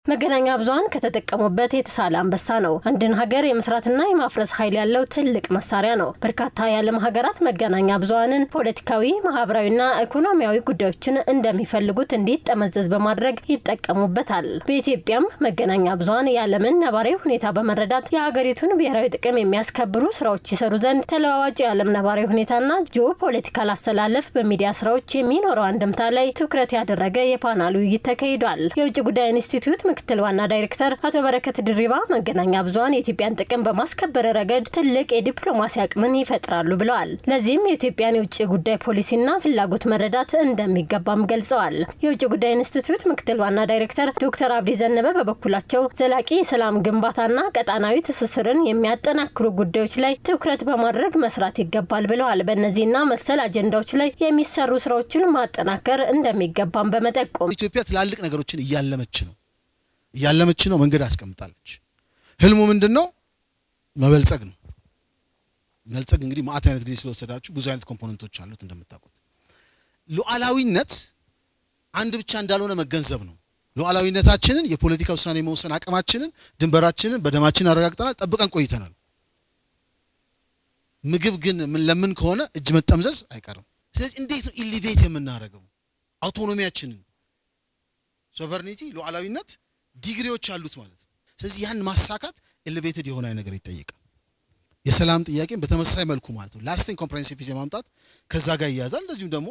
መገናኛ ብዙሃን ከተጠቀሙበት የተሳለ አንበሳ ነው። አንድን ሀገር የመስራትና የማፍረስ ኃይል ያለው ትልቅ መሳሪያ ነው። በርካታ የዓለም ሀገራት መገናኛ ብዙሃንን ፖለቲካዊ፣ ማህበራዊና ኢኮኖሚያዊ ጉዳዮችን እንደሚፈልጉት እንዲጠመዘዝ በማድረግ ይጠቀሙበታል። በኢትዮጵያም መገናኛ ብዙሃን የዓለምን ነባራዊ ሁኔታ በመረዳት የሀገሪቱን ብሔራዊ ጥቅም የሚያስከብሩ ስራዎች ይሰሩ ዘንድ ተለዋዋጭ የዓለም ነባራዊ ሁኔታና ጂኦፖለቲካል አስተላለፍ በሚዲያ ስራዎች የሚኖረው አንድምታ ላይ ትኩረት ያደረገ የፓናል ውይይት ተካሂዷል። የውጭ ጉዳይ ኢንስቲትዩት ምክትል ዋና ዳይሬክተር አቶ በረከት ድሪባ መገናኛ ብዙሃን የኢትዮጵያን ጥቅም በማስከበር ረገድ ትልቅ የዲፕሎማሲ አቅምን ይፈጥራሉ ብለዋል። ለዚህም የኢትዮጵያን የውጭ ጉዳይ ፖሊሲና ፍላጎት መረዳት እንደሚገባም ገልጸዋል። የውጭ ጉዳይ ኢንስቲትዩት ምክትል ዋና ዳይሬክተር ዶክተር አብዲ ዘነበ በበኩላቸው ዘላቂ የሰላም ግንባታና ቀጣናዊ ትስስርን የሚያጠናክሩ ጉዳዮች ላይ ትኩረት በማድረግ መስራት ይገባል ብለዋል። በእነዚህና መሰል አጀንዳዎች ላይ የሚሰሩ ስራዎችን ማጠናከር እንደሚገባም በመጠቆም ኢትዮጵያ ትላልቅ ነገሮችን እያለመች ነው መንገድ አስቀምጣለች። ህልሙ ምንድነው? መበልጸግ ነው። መልጸግ እንግዲህ ማአት አይነት ጊዜ ስለወሰዳችሁ ብዙ አይነት ኮምፖነንቶች አሉት እንደምታውቁት። ሉዓላዊነት አንድ ብቻ እንዳልሆነ መገንዘብ ነው። ሉዓላዊነታችንን የፖለቲካ ውሳኔ መወሰን አቅማችንን ድንበራችንን በደማችን አረጋግጠናል፣ ጠብቀን ቆይተናል። ምግብ ግን ምን ለምን ከሆነ እጅ መጠምዘዝ አይቀርም። ስለዚህ እንዴት ነው ኢሊቬት የምናደርገው አውቶኖሚያችንን? ሶቨርኒቲ ሉዓላዊነት ዲግሪዎች አሉት ማለት ነው። ስለዚህ ያን ማሳካት ኤሌቬትድ የሆነ ነገር ይጠይቃል። የሰላም ጥያቄን በተመሳሳይ መልኩ ማለት ነው ላስቲንግ ኮምፕሬሄንሲቭ ፒስ ማምጣት ከዛ ጋር ይያዛል። እንደዚሁም ደግሞ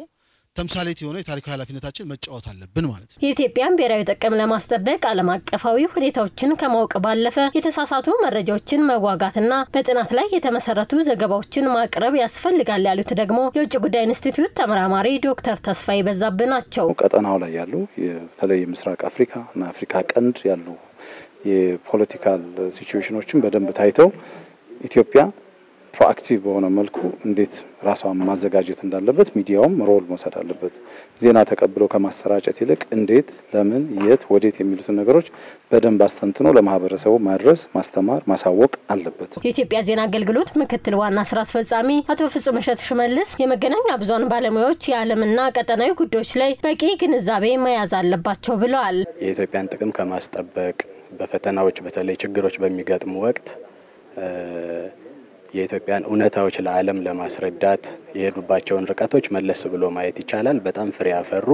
ተምሳሌት የሆነ የታሪካዊ ኃላፊነታችን መጫወት አለብን ማለት ነው። የኢትዮጵያን ብሔራዊ ጥቅም ለማስጠበቅ ዓለም አቀፋዊ ሁኔታዎችን ከማወቅ ባለፈ የተሳሳቱ መረጃዎችን መዋጋትና በጥናት ላይ የተመሰረቱ ዘገባዎችን ማቅረብ ያስፈልጋል ያሉት ደግሞ የውጭ ጉዳይ ኢንስቲትዩት ተመራማሪ ዶክተር ተስፋዬ በዛብህ ናቸው። ቀጠናው ላይ ያሉ በተለይ ምስራቅ አፍሪካ እና አፍሪካ ቀንድ ያሉ የፖለቲካል ሲቹዌሽኖችን በደንብ ታይተው ኢትዮጵያ ፕሮአክቲቭ በሆነ መልኩ እንዴት ራሷን ማዘጋጀት እንዳለበት ሚዲያውም ሮል መውሰድ አለበት። ዜና ተቀብሎ ከማሰራጨት ይልቅ እንዴት፣ ለምን፣ የት፣ ወዴት የሚሉት ነገሮች በደንብ አስተንትኖ ለማህበረሰቡ ማድረስ፣ ማስተማር፣ ማሳወቅ አለበት። የኢትዮጵያ ዜና አገልግሎት ምክትል ዋና ስራ አስፈጻሚ አቶ ፍጹም እሸት ሽመልስ የመገናኛ ብዙሃን ባለሙያዎች የዓለምና ቀጠናዊ ጉዳዮች ላይ በቂ ግንዛቤ መያዝ አለባቸው ብለዋል። የኢትዮጵያን ጥቅም ከማስጠበቅ በፈተናዎች በተለይ ችግሮች በሚገጥሙ ወቅት የኢትዮጵያን እውነታዎች ለዓለም ለማስረዳት የሄዱባቸውን ርቀቶች መለስ ብሎ ማየት ይቻላል። በጣም ፍሬ ያፈሩ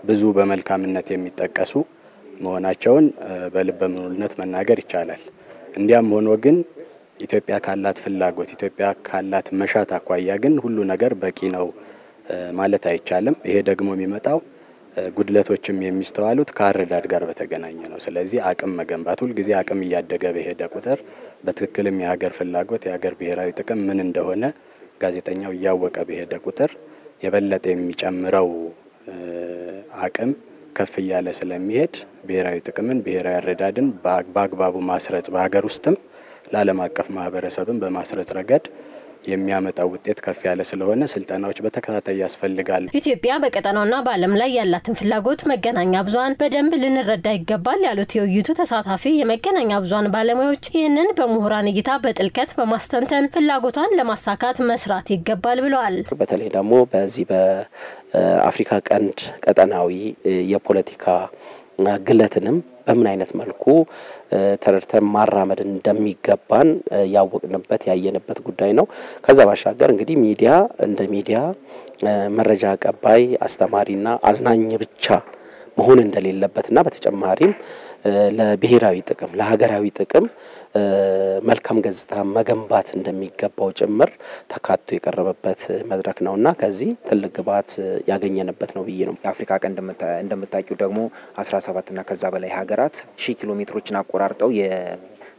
ብዙ በመልካምነት የሚጠቀሱ መሆናቸውን በልበ ሙሉነት መናገር ይቻላል። እንዲያም ሆኖ ግን ኢትዮጵያ ካላት ፍላጎት ኢትዮጵያ ካላት መሻት አኳያ ግን ሁሉ ነገር በቂ ነው ማለት አይቻልም። ይሄ ደግሞ የሚመጣው ጉድለቶችም የሚስተዋሉት ከአረዳድ ጋር በተገናኘ ነው። ስለዚህ አቅም መገንባት ሁሉ ጊዜ አቅም እያደገ በሄደ ቁጥር በትክክልም የሀገር ፍላጎት የሀገር ብሔራዊ ጥቅም ምን እንደሆነ ጋዜጠኛው እያወቀ በሄደ ቁጥር የበለጠ የሚጨምረው አቅም ከፍ እያለ ስለሚሄድ ብሔራዊ ጥቅምን ብሔራዊ አረዳድን በአግባቡ ማስረጽ በሀገር ውስጥም ለዓለም አቀፍ ማህበረሰብም በማስረጽ ረገድ የሚያመጣው ውጤት ከፍ ያለ ስለሆነ ስልጠናዎች በተከታታይ ያስፈልጋል። ኢትዮጵያ በቀጠናውና በዓለም ላይ ያላትን ፍላጎት መገናኛ ብዙሃን በደንብ ልንረዳ ይገባል ያሉት የውይይቱ ተሳታፊ የመገናኛ ብዙሃን ባለሙያዎች ይህንን በምሁራን እይታ በጥልቀት በማስተንተን ፍላጎቷን ለማሳካት መስራት ይገባል ብለዋል። በተለይ ደግሞ በዚህ በአፍሪካ ቀንድ ቀጠናዊ የፖለቲካ ግለትንም በምን አይነት መልኩ ተረድተን ማራመድ እንደሚገባን ያወቅንበት ያየንበት ጉዳይ ነው። ከዛ ባሻገር እንግዲህ ሚዲያ እንደ ሚዲያ መረጃ አቀባይ አስተማሪና አዝናኝ ብቻ መሆን እንደሌለበትና በተጨማሪም ለብሔራዊ ጥቅም ለሀገራዊ ጥቅም መልካም ገጽታ መገንባት እንደሚገባው ጭምር ተካቶ የቀረበበት መድረክ ነውና ከዚህ ትልቅ ግብዓት ያገኘንበት ነው ብዬ ነው። የአፍሪካ ቀንድ እንደምታውቁ ደግሞ 17 እና ከዛ በላይ ሀገራት 1000 ኪሎ ሜትሮችን አቆራርጠው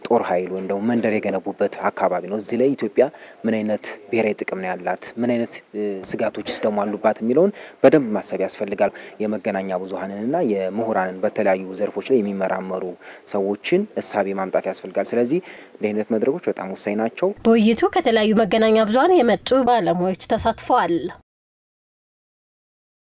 ጦር ኃይል ወይም ደግሞ መንደር የገነቡበት አካባቢ ነው። እዚህ ላይ ኢትዮጵያ ምን አይነት ብሔራዊ ጥቅም ነው ያላት፣ ምን አይነት ስጋቶችስ ደግሞ አሉባት የሚለውን በደንብ ማሰብ ያስፈልጋል። የመገናኛ ብዙሃንንና የምሁራንን በተለያዩ ዘርፎች ላይ የሚመራመሩ ሰዎችን እሳቤ ማምጣት ያስፈልጋል። ስለዚህ እንዲህ አይነት መድረኮች በጣም ወሳኝ ናቸው። በውይይቱ ከተለያዩ መገናኛ ብዙሃን የመጡ ባለሙያዎች ተሳትፈዋል።